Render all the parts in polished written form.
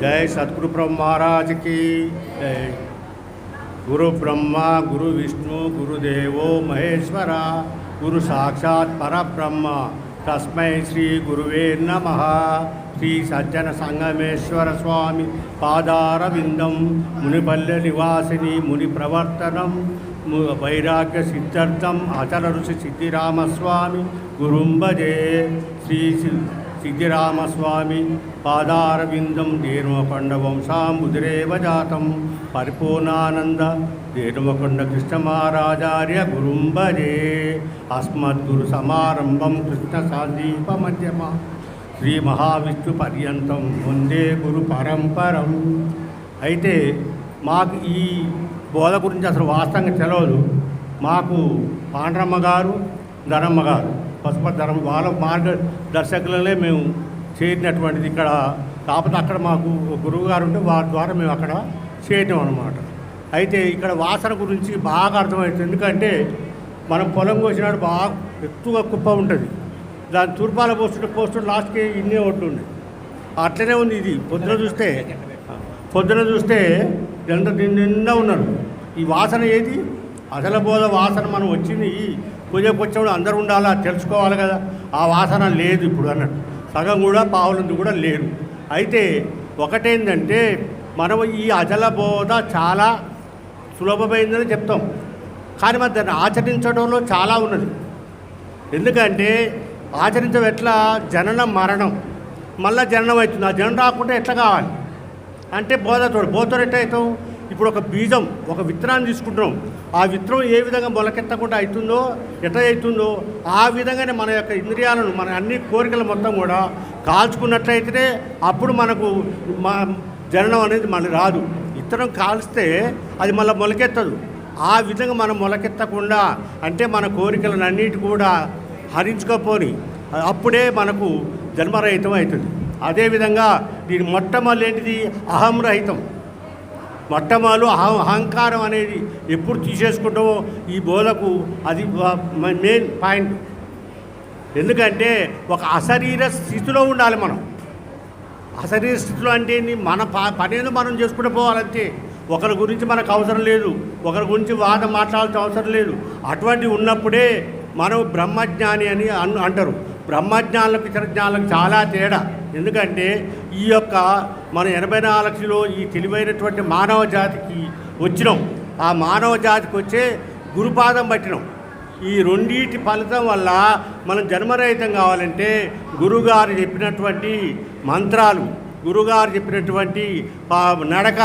जय सतगुरु ब्रह्म महाराज की जय। गुरु ब्रह्मा गुरु विष्णु गुरुदेवो महेश्वरा गुरु साक्षात् परब्रह्म तस्मै श्री गुरुवे नमः। श्री सज्जन संगमेश्वर स्वामी पादारविंदम मुनिपल्ले निवासिनी मुनि प्रवर्तनम वैराग्य सिद्धार्थम अचल ऋषि सिद्धिरामस्वामी गुरुं भजे। श्री सिद्धिरामस्वामी पादारविंदम धेनुमकोंड वंशांबुधिरेव जातं परिपूर्णानंद धेनुमकोंड कृष्णमहाराजार्य गुरुं भजे। अस्मद्गुरु समारंभं कृष्ण सादीप मध्यमा श्री महाविष्णु पर्यंతం వందే గురు పరంపరం। అయితే మాకు ఈ బోధ గురించి అసలు వాస్తవంగా తెలియదు. మాకు పాండ్రమ్మ గారు ధనమ్మ గారు పసుపతి ధనం వాళ్ళ మార్గదర్శకులనే మేము చేరినటువంటిది. ఇక్కడ కాకపోతే అక్కడ మాకు గురువు గారు ఉంటే వారి ద్వారా మేము అక్కడ చేయటం అన్నమాట. అయితే ఇక్కడ వాసన గురించి బాగా అర్థమవుతుంది. ఎందుకంటే మనం పొలం కోసినాడు బాగా ఎక్కువగా కుప్ప ఉంటుంది. దాని తూర్పాల పోస్తుంటే లాస్ట్కి ఇన్నే ఒడ్లు ఉన్నాయి. అట్లనే ఉంది ఇది. పొద్దున చూస్తే ఎంత నిండా ఉన్నారు. ఈ వాసన ఏది? అసలు బోధ వాసన మనం వచ్చింది పూజకు వచ్చినప్పుడు అందరూ ఉండాలా తెలుసుకోవాలి కదా. ఆ వాసన లేదు ఇప్పుడు అన్నట్టు. సగం కూడా పావులందు కూడా లేదు. అయితే ఒకటేంటంటే మనం ఈ అజల బోధ చాలా సులభమైందని చెప్తాం, కానీ మరి దాన్ని ఆచరించడంలో చాలా ఉన్నది. ఎందుకంటే ఆచరించడం ఎట్లా? జననం మరణం మళ్ళీ జననం అవుతుంది. ఆ జనం రాకుంటే ఎట్లా కావాలి అంటే బోధతో ఎట్లా అవుతాం? ఇప్పుడు ఒక బీజం ఒక విత్తనాన్ని తీసుకుంటున్నాం. ఆ విత్తనం ఏ విధంగా మొలకెత్తకుండా అవుతుందో ఎట్లా అవుతుందో ఆ విధంగానే మన యొక్క ఇంద్రియాలను మన అన్ని కోరికలు మొత్తం కూడా కాల్చుకున్నట్లయితే అప్పుడు మనకు జననం అనేది మళ్ళీ రాదు. విత్తనం కాల్స్తే అది మళ్ళీ మొలకెత్తదు. ఆ విధంగా మనం మొలకెత్తకుండా అంటే మన కోరికలను అన్నిటి కూడా హరించుకోపోని అప్పుడే మనకు జన్మరహితం అవుతుంది. అదేవిధంగా దీని మొట్టమొదలు ఏంటిది? అహంరహితం. మొట్టమొదలు అహంకారం అనేది ఎప్పుడు తీసేసుకుంటామో ఈ బోధకు అది మెయిన్ పాయింట్. ఎందుకంటే ఒక అశరీర స్థితిలో ఉండాలి మనం. అశరీర స్థితిలో అంటే మన పనేదో మనం చేసుకుంటూ పోవాలంటే ఒకరి గురించి మనకు అవసరం లేదు, ఒకరి గురించి వాదం మాట్లాడాల్సిన అవసరం లేదు. అటువంటివి ఉన్నప్పుడే మనం బ్రహ్మజ్ఞాని అని అంటారు. బ్రహ్మజ్ఞానులకు ఇతర జ్ఞానులకు చాలా తేడా. ఎందుకంటే ఈ యొక్క మన 84 లక్షలు ఈ తెలివైనటువంటి మానవ జాతికి వచ్చినాం. ఆ మానవ జాతికి వచ్చే గురుపాదం పట్టినాం. ఈ రెండింటి ఫలితం వల్ల మనం జన్మరహితం కావాలంటే గురుగారు చెప్పినటువంటి మంత్రాలు, గురుగారు చెప్పినటువంటి నడక,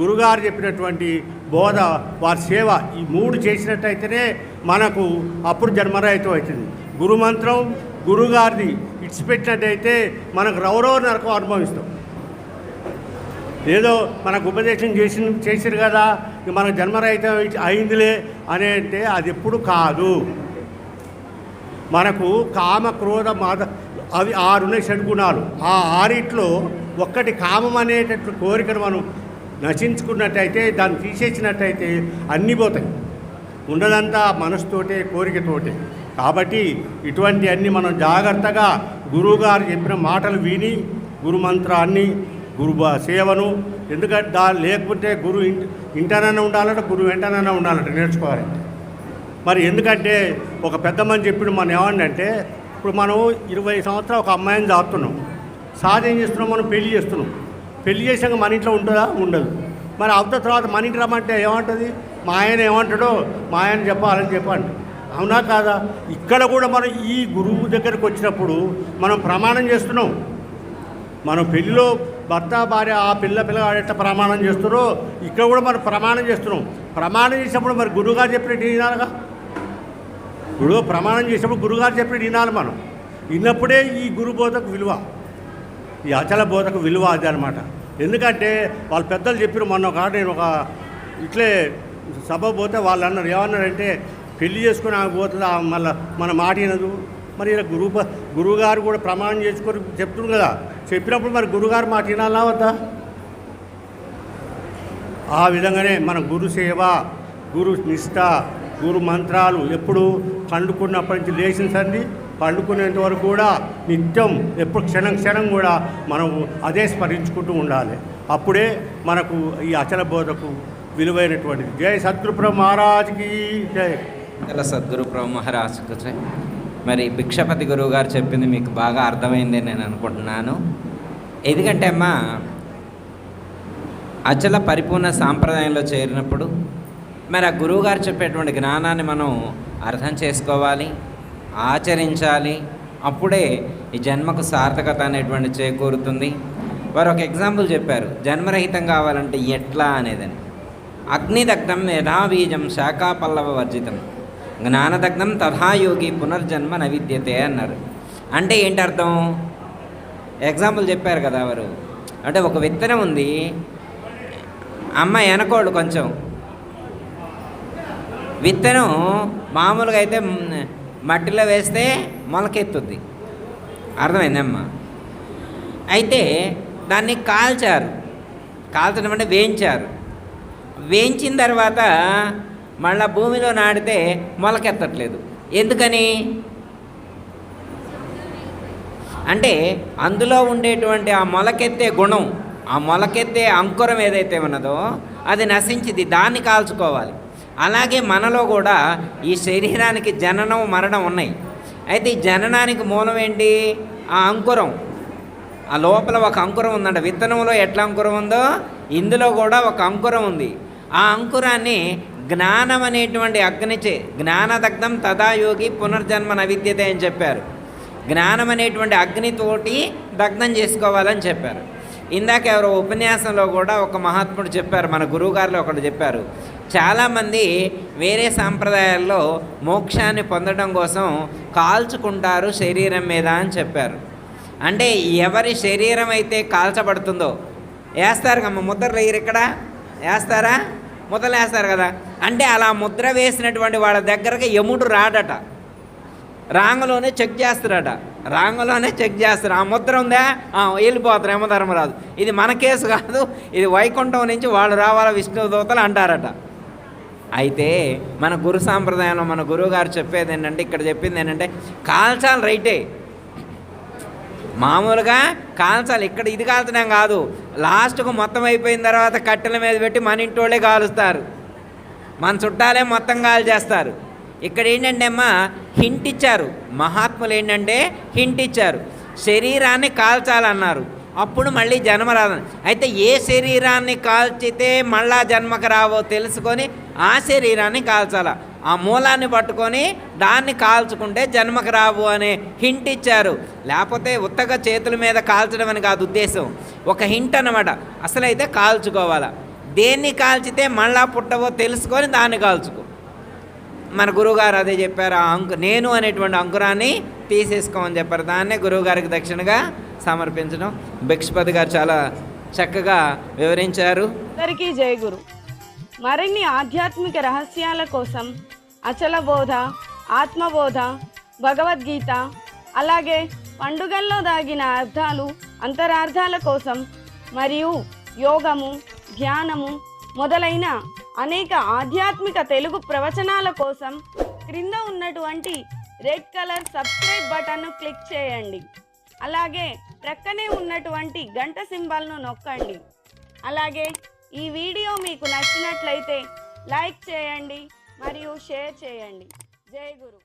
గురుగారు చెప్పినటువంటి బోధ, వారి సేవ, ఈ 3 చేసినట్టయితేనే మనకు అప్పుడు జన్మరహితం అవుతుంది. గురుమంత్రం గురుగారిది ఇడిచిపెట్టినట్టయితే మనకు రౌరవ నరకం అనుభవిస్తాం. ఏదో మనకు ఉపదేశం చేసిరు కదా మనకు జన్మరహితం అయిందిలే అని అంటే అది ఎప్పుడు కాదు. మనకు కామ క్రోధ మాద అవి 6 షడ్గుణాలు. ఆ 6 ఒక్కటి కామం అనేటట్లు కోరికను మనం నశించుకున్నట్టయితే దాన్ని తీసేసినట్టయితే అన్నీ పోతాయి. ఉన్నదంతా మనసుతోటే కోరికతోటే. కాబట్టి ఇటువంటి అన్నీ మనం జాగ్రత్తగా గురువుగారు చెప్పిన మాటలు విని గురు మంత్రాన్ని గురు సేవను, ఎందుకంటే లేకపోతే గురు ఇంటనైనా ఉండాలంటే గురువు వెంటనైనా ఉండాలంటే నేర్చుకోవాలి. మరి ఎందుకంటే ఒక పెద్ద మంది చెప్పిన మనం ఏమంటే ఇప్పుడు మనం 20 సంవత్సరాలు ఒక అమ్మాయిని దాస్తున్నాం, సాధన చేస్తున్నాం, మనం పెళ్లి చేస్తున్నాం. పెళ్లి చేసాక మన ఇంట్లో ఉంటుందా? ఉండదు. మరి అవుత తర్వాత మన ఇంటి రమ్మంటే ఏమంటుంది? మా ఆయన ఏమంటాడో మా ఆయన చెప్పాలని చెప్పండి. అవునా కాదా? ఇక్కడ కూడా మనం ఈ గురువు దగ్గరకు వచ్చినప్పుడు మనం ప్రమాణం చేస్తున్నాం. మనం పెళ్ళిలో భర్త భార్య ఆ పిల్లగాడు ఎట్లా ప్రమాణం చేస్తున్నారో ఇక్కడ కూడా మనం ప్రమాణం చేస్తున్నాం. ప్రమాణం చేసినప్పుడు మరి గురువుగారు చెప్పినట్టు వినాలిగా. ఇప్పుడు ప్రమాణం చేసినప్పుడు గురువుగారు చెప్పినట్టు వినాలి. మనం విన్నప్పుడే ఈ గురు బోధకు విలువ, ఈ అచల బోధకు విలువ అది అనమాట. ఎందుకంటే వాళ్ళు పెద్దలు చెప్పారు. మొన్న నేను ఒక ఇట్లే సభ పోతే వాళ్ళు అన్నారు, ఏమన్నారంటే పెళ్లి చేసుకుని ఆమె పోతుందా మళ్ళీ మన మాట వినదు. మరి ఇలా గురువుగారు కూడా ప్రమాణం చేసుకొని చెప్తుంది కదా. చెప్పినప్పుడు మరి గురువుగారు మాట వినాలా వద్దా? ఆ విధంగానే మన గురు సేవ, గురు నిష్ఠ, గురు మంత్రాలు ఎప్పుడు పండుకున్నప్పటి నుంచి లేచిన సంది పండుకునేంత వరకు కూడా నిత్యం ఎప్పుడు క్షణం కూడా మనం అదే స్మరించుకుంటూ ఉండాలి. అప్పుడే మనకు ఈ అచల బోధకు విలువైనటువంటిది. జై సద్గురు మహారాజ్కి జై. సద్గురు ప్రభు మహారాజ్కి జై. మరి భిక్షపతి గురువు గారు చెప్పింది మీకు బాగా అర్థమైంది నేను అనుకుంటున్నాను. ఎందుకంటే అమ్మా, అచల పరిపూర్ణ సాంప్రదాయంలో చేరినప్పుడు మరి ఆ గురువుగారు చెప్పేటువంటి జ్ఞానాన్ని మనం అర్థం చేసుకోవాలి, ఆచరించాలి. అప్పుడే ఈ జన్మకు సార్థకత అనేటువంటి చేకూరుతుంది. వారు ఒక ఎగ్జాంపుల్ చెప్పారు, జన్మరహితం కావాలంటే ఎట్లా అనేదని. అగ్నిదగ్ధం యథాబీజం శాఖాపల్లవ వర్జితం జ్ఞానదగ్ధం తథాయోగి పునర్జన్మ నవిద్యతే అన్నారు. అంటే ఏంటి అర్థం? ఎగ్జాంపుల్ చెప్పారు కదా వారు. అంటే ఒక విత్తనం ఉంది, అమ్మ వెనకోళ్ళు కొంచెం విత్తనం మామూలుగా అయితే మట్టిలో వేస్తే మొలకెత్తుద్ది, అర్థమైందమ్మా. అయితే దాన్ని కాల్చడం అంటే వేయించారు. వేయించిన తర్వాత మళ్ళీ భూమిలో నాటితే మొలకెత్తట్లేదు. ఎందుకని అంటే అందులో ఉండేటువంటి ఆ మొలకెత్తే గుణం, ఆ మొలకెత్తే అంకురం ఏదైతే ఉన్నదో అది నశించింది, దాన్ని కాల్చుకోవాలి. అలాగే మనలో కూడా ఈ శరీరానికి జననం మరణం ఉన్నాయి. అయితే ఈ జననానికి మూలం ఏంటి? ఆ అంకురం. ఆ లోపల ఒక అంకురం ఉందంట. విత్తనంలో ఎట్లా అంకురం ఉందో ఇందులో కూడా ఒక అంకురం ఉంది. ఆ అంకురాన్ని జ్ఞానం అనేటువంటి అగ్నిచే జ్ఞానదగ్ధం తదాయోగి పునర్జన్మ నవిద్యతే అని చెప్పారు. జ్ఞానం అనేటువంటి అగ్నితోటి దగ్ధం చేసుకోవాలని చెప్పారు. ఇందాక ఎవరో ఉపన్యాసంలో కూడా ఒక మహాత్ముడు చెప్పారు, మన గురువుగారులో ఒకడు చెప్పారు, చాలామంది వేరే సాంప్రదాయాల్లో మోక్షాన్ని పొందడం కోసం కాల్చుకుంటారు శరీరం మీద అని చెప్పారు. అంటే ఎవరి శరీరం అయితే కాల్చబడుతుందో వేస్తారు కమ్మ, ముద్రలు వేయరు, ఇక్కడ వేస్తారా? ముద్రలు వేస్తారు కదా. అంటే అలా ముద్ర వేసినటువంటి వాళ్ళ దగ్గరకు యముడు రాడట, రాంగలోనే చెక్ చేస్తారట. ఆ ముద్ర ఉందా, వెళ్ళిపోతారు యమధర్మరాజు. ఇది మన కేసు కాదు, ఇది వైకుంఠం నుంచి వాళ్ళు రావాల విష్ణుదూతలు అంటారట. అయితే మన గురు సాంప్రదాయంలో మన గురువుగారు చెప్పేది ఏంటంటే, ఇక్కడ చెప్పింది ఏంటంటే కాల్చాలి, రైటే, మామూలుగా కాల్చాలి. ఇక్కడ ఇది కాల్చడం కాదు, లాస్ట్కు మొత్తం అయిపోయిన తర్వాత కట్టెల మీద పెట్టి మన ఇంటోళ్ళే కాలుస్తారు, మన చుట్టాలే మొత్తం కాల్చేస్తారు. ఇక్కడ ఏంటంటే అమ్మా హింట్ ఇచ్చారు మహాత్ములు, ఏంటంటే హింట్ ఇచ్చారు, శరీరాన్ని కాల్చాలన్నారు, అప్పుడు మళ్ళీ జన్మ రాదని. అయితే ఏ శరీరాన్ని కాల్చితే మళ్ళా జన్మకు రావో తెలుసుకొని ఆ శరీరాన్ని కాల్చాల, ఆ మూలాన్ని పట్టుకొని దాన్ని కాల్చుకుంటే జన్మకు రావు అనే హింట్ ఇచ్చారు. లేకపోతే ఉత్తగా చేతుల మీద కాల్చడం అని కాదు ఉద్దేశం, ఒక హింట్ అన్నమాట. అసలైతే కాల్చుకోవాలా, దేన్ని కాల్చితే మళ్ళా పుట్టవో తెలుసుకొని దాన్ని కాల్చుకో. మన గురువుగారు అదే చెప్పారు, ఆ నేను అనేటువంటి అంకురాన్ని తీసేసుకోమని చెప్పారు. దాన్నే గురువుగారికి దక్షిణగా సమర్పించడం భిక్షపతి గారు చాలా చక్కగా వివరించారు. అందరికీ జై గురు. మరిన్ని ఆధ్యాత్మిక రహస్యాల కోసం అచల బోధ, ఆత్మబోధ, భగవద్గీత, అలాగే పండుగల్లో దాగిన అర్థాలు, అంతరార్థాల కోసం మరియు యోగము, ధ్యానము మొదలైన అనేక ఆధ్యాత్మిక తెలుగు ప్రవచనాల కోసం క్రింద ఉన్నటువంటి రెడ్ కలర్ సబ్స్క్రైబ్ బటన్ను క్లిక్ చేయండి. అలాగే ప్రక్కనే ఉన్నటువంటి గంట సింబల్ను నొక్కండి. అలాగే ఈ వీడియో మీకు నచ్చినట్లయితే లైక్ చేయండి మరియు షేర్ చేయండి. జై గురు.